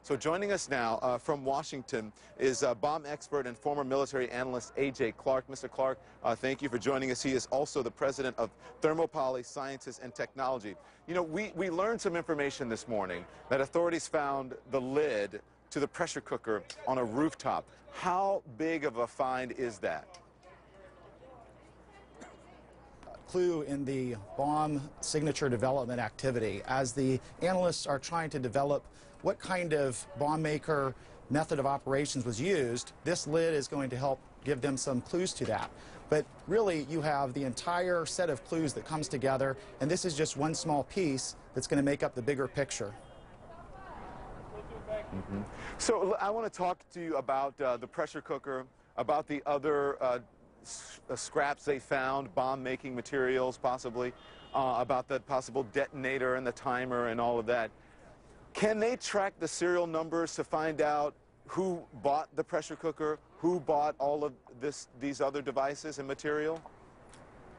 So joining us now from Washington is bomb expert and former military analyst A.J. Clark. Mr. Clark, thank you for joining us. He is also the president of Thermopylae Sciences and Technology. You know, we learned some information this morning that authorities found the lid to the pressure cooker on a rooftop. How big of a find is that? Clue in the bomb signature development activity as the analysts are trying to develop what kind of bomb maker method of operations was used. This lid is going to help give them some clues to that. But really, you have the entire set of clues that comes together, and this is just one small piece that's going to make up the bigger picture. So I want to talk to you about the pressure cooker, about the other scraps they found, bomb-making materials possibly, about the possible detonator and the timer and all of that. Can they track the serial numbers to find out who bought the pressure cooker, who bought all of these other devices and material?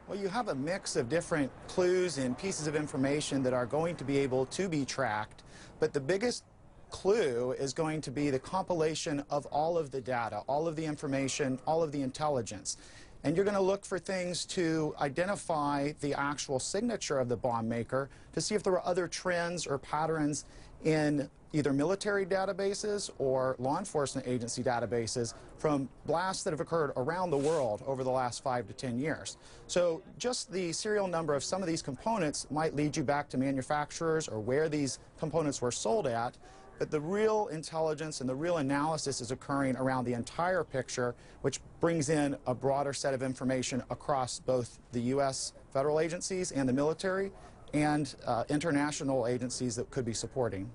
Well, you have a mix of different clues and pieces of information that are going to be able to be tracked, but the biggest clue is going to be the compilation of all of the data, all of the information, all of the intelligence. And you're going to look for things to identify the actual signature of the bomb maker to see if there are other trends or patterns in either military databases or law enforcement agency databases from blasts that have occurred around the world over the last 5 to 10 years. So just the serial number of some of these components might lead you back to manufacturers or where these components were sold at. But the real intelligence and the real analysis is occurring around the entire picture, which brings in a broader set of information across both the U.S. federal agencies and the military and international agencies that could be supporting.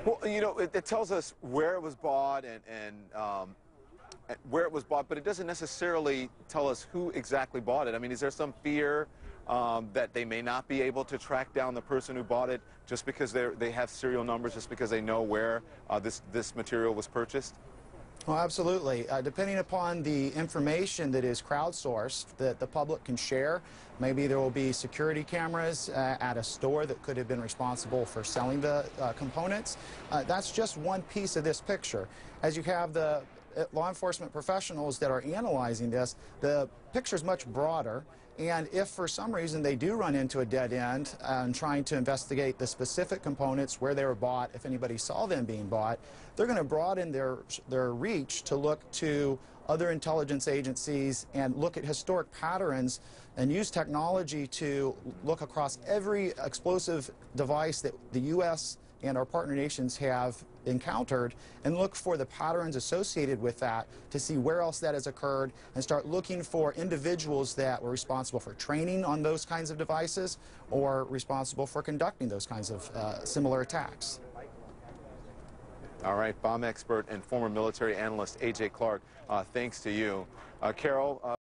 Well, you know, it tells us where it was bought and where it was bought, but it doesn't necessarily tell us who exactly bought it. I mean, is there some fear that they may not be able to track down the person who bought it just because they have serial numbers, just because they know where this material was purchased? Well, absolutely. Depending upon the information that is crowdsourced that the public can share, maybe there will be security cameras at a store that could have been responsible for selling the components. That's just one piece of this picture. As you have the law enforcement professionals that are analyzing this, the picture is much broader. And if for some reason they do run into a dead end and trying to investigate the specific components, where they were bought, if anybody saw them being bought, they're going to broaden their reach to look to other intelligence agencies and look at historic patterns and use technology to look across every explosive device that the U.S. and our partner nations have encountered and look for the patterns associated with that to see where else that has occurred and start looking for individuals that were responsible for training on those kinds of devices or responsible for conducting those kinds of similar attacks. All right, bomb expert and former military analyst A.J. Clark, thanks to you. Carol.